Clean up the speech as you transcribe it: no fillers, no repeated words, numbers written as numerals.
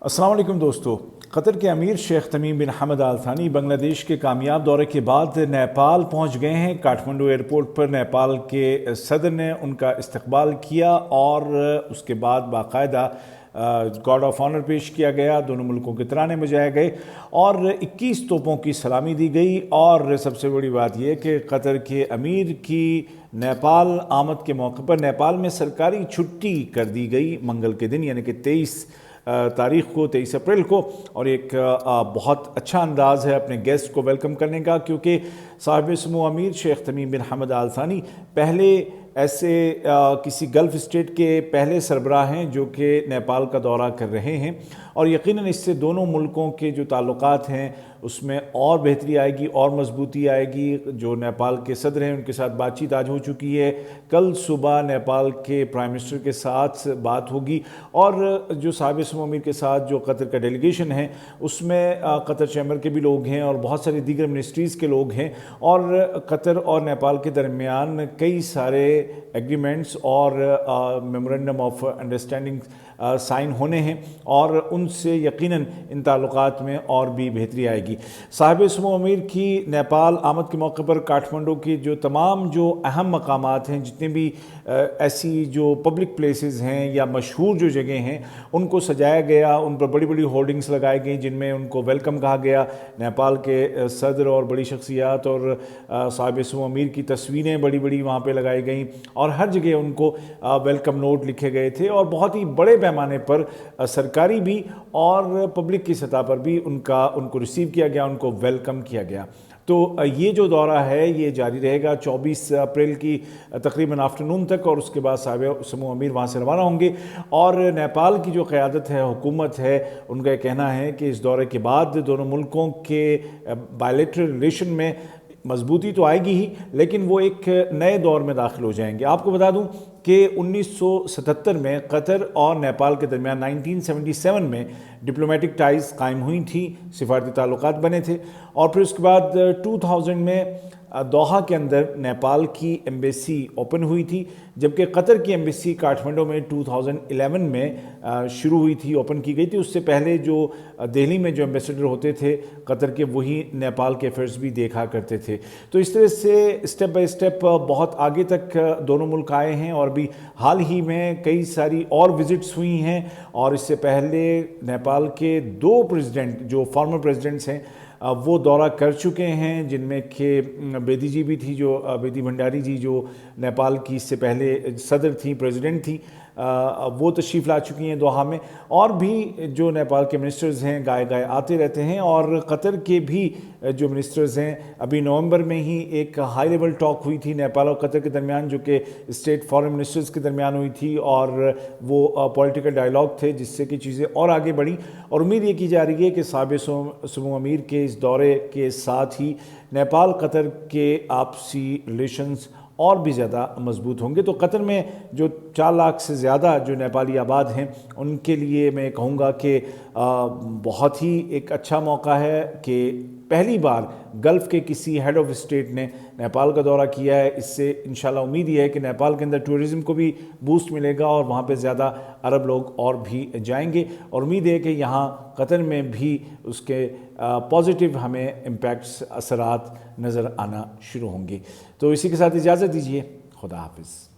अस्सलाम वालेकुम दोस्तों। कतर के अमीर शेख तमीम बिन हमद आल थानी बांग्लादेश के कामयाब दौरे के बाद नेपाल पहुंच गए हैं। काठमांडू एयरपोर्ट पर नेपाल के सदर ने उनका इस्तकबाल किया और उसके बाद बाकायदा गार्ड ऑफ ऑनर पेश किया गया, दोनों मुल्कों के तराने बजाए गए और 21 तोपों की सलामी दी गई। और सबसे बड़ी बात यह कि कतर के अमीर की नेपाल आमद के मौके पर नेपाल में सरकारी छुट्टी कर दी गई मंगल के दिन, यानी कि 23 तारीख़ को, 23 अप्रैल को। और एक बहुत अच्छा अंदाज़ है अपने गेस्ट को वेलकम करने का, क्योंकि साहिब समू अमीर शेख तमीम बिन हमद आल थानी पहले ऐसे किसी गल्फ़ स्टेट के पहले सरबराह हैं जो कि नेपाल का दौरा कर रहे हैं। और यकीनन इससे दोनों मुल्कों के जो ताल्लुकात हैं उसमें और बेहतरी आएगी और मजबूती आएगी। जो नेपाल के सदर हैं उनके साथ बातचीत आज हो चुकी है, कल सुबह नेपाल के प्राइम मिनिस्टर के साथ बात होगी। और जो साहिब समू अमीर के साथ जो कतर का डेलीगेशन है उसमें कतर चैम्बर के भी लोग हैं और बहुत सारी दीगर मिनिस्ट्रीज़ के लोग हैं। और कतर और नेपाल के दरमियान कई सारे एग्रीमेंट्स और मेमोरेंडम ऑफ अंडरस्टैंडिंग साइन होने हैं और उनसे यकीनन इन ताल्लुकात में और भी बेहतरी आएगी। साहिब समू अमीर की नेपाल आमद के मौके पर काठमांडू की जो तमाम जो अहम मकामात हैं, जितने भी ऐसी जो पब्लिक प्लेसेस हैं या मशहूर जो जगह हैं, उनको सजाया गया, उन पर बड़ी बड़ी होर्डिंग्स लगाई गई जिनमें उनको वेलकम कहा गया। नेपाल के सदर और बड़ी शख्सियात और साहिब समू अमीर की तस्वीरें बड़ी बड़ी वहाँ पर लगाई गई और हर जगह उनको वेलकम नोट लिखे गए थे। और बहुत ही बड़े पैमाने पर सरकारी भी और पब्लिक की सतह पर भी उनको रिसीव किया गया, उनको वेलकम किया गया। तो ये जो दौरा है ये जारी रहेगा 24 अप्रैल की तकरीबन आफ्टरनून तक, और उसके बाद साहिब समू अमीर वहाँ से रवाना होंगे। और नेपाल की जो क़यादत है, हुकूमत है, उनका कहना है कि इस दौरे के बाद दोनों मुल्कों के बायलैटरल रिलेशन में मजबूती तो आएगी ही, लेकिन वो एक नए दौर में दाखिल हो जाएंगे। आपको बता दूं कि 1977 में कतर और नेपाल के दरमियान 1977 में डिप्लोमेटिक टाइज़ कायम हुई थी, सिफारती ताल्लुकात बने थे। और फिर उसके बाद 2000 में दोहा के अंदर नेपाल की एम्बेसी ओपन हुई थी, जबकि कतर की एम्बेसी काठमांडू में 2011 में शुरू हुई थी, ओपन की गई थी। उससे पहले जो दिल्ली में जो एम्बेसडर होते थे कतर के, वही नेपाल के अफेयर्स भी देखा करते थे। तो इस तरह से स्टेप बाय स्टेप बहुत आगे तक दोनों मुल्क आए हैं और भी हाल ही में कई सारी और विज़िट्स हुई हैं। और इससे पहले नेपाल के 2 प्रेसिडेंट जो फॉर्मर प्रेसिडेंट्स हैं वो दौरा कर चुके हैं, जिनमें कि बेदी जी भी थी, जो बेदी भंडारी जी जो नेपाल की इससे पहले सदर थी, प्रेसिडेंट थी, वो तशरीफ़ ला चुकी हैं दोहा में। और भी जो नेपाल के मिनिस्टर्स हैं गाए आते रहते हैं। और कतर के भी जो मिनिस्टर्स हैं, अभी नवंबर में ही एक हाई लेवल टॉक हुई थी नेपाल और कतर के दरमियान, जो कि स्टेट फॉरेन मिनिस्टर्स के दरमियान हुई थी, और वो पॉलिटिकल डायलॉग थे जिससे कि चीज़ें और आगे बढ़ी। और उम्मीद ये की जा रही है कि साहिब समू अमीर के इस दौरे के साथ ही नेपाल कतर के आपसी रिलेशंस और भी ज़्यादा मजबूत होंगे। तो कतर में जो 4 लाख से ज़्यादा जो नेपाली आबाद हैं, उनके लिए मैं कहूँगा कि बहुत ही एक अच्छा मौका है कि पहली बार गल्फ़ के किसी हेड ऑफ़ स्टेट ने नेपाल का दौरा किया है। इससे इंशाल्लाह उम्मीद ये है कि नेपाल के अंदर टूरिज़म को भी बूस्ट मिलेगा और वहाँ पे ज़्यादा अरब लोग और भी जाएंगे। और उम्मीद है कि यहाँ कतर में भी उसके पॉजिटिव हमें इम्पैक्ट्स, असरात नज़र आना शुरू होंगे। तो इसी के साथ इजाज़त दीजिए, खुदा हाफिज़।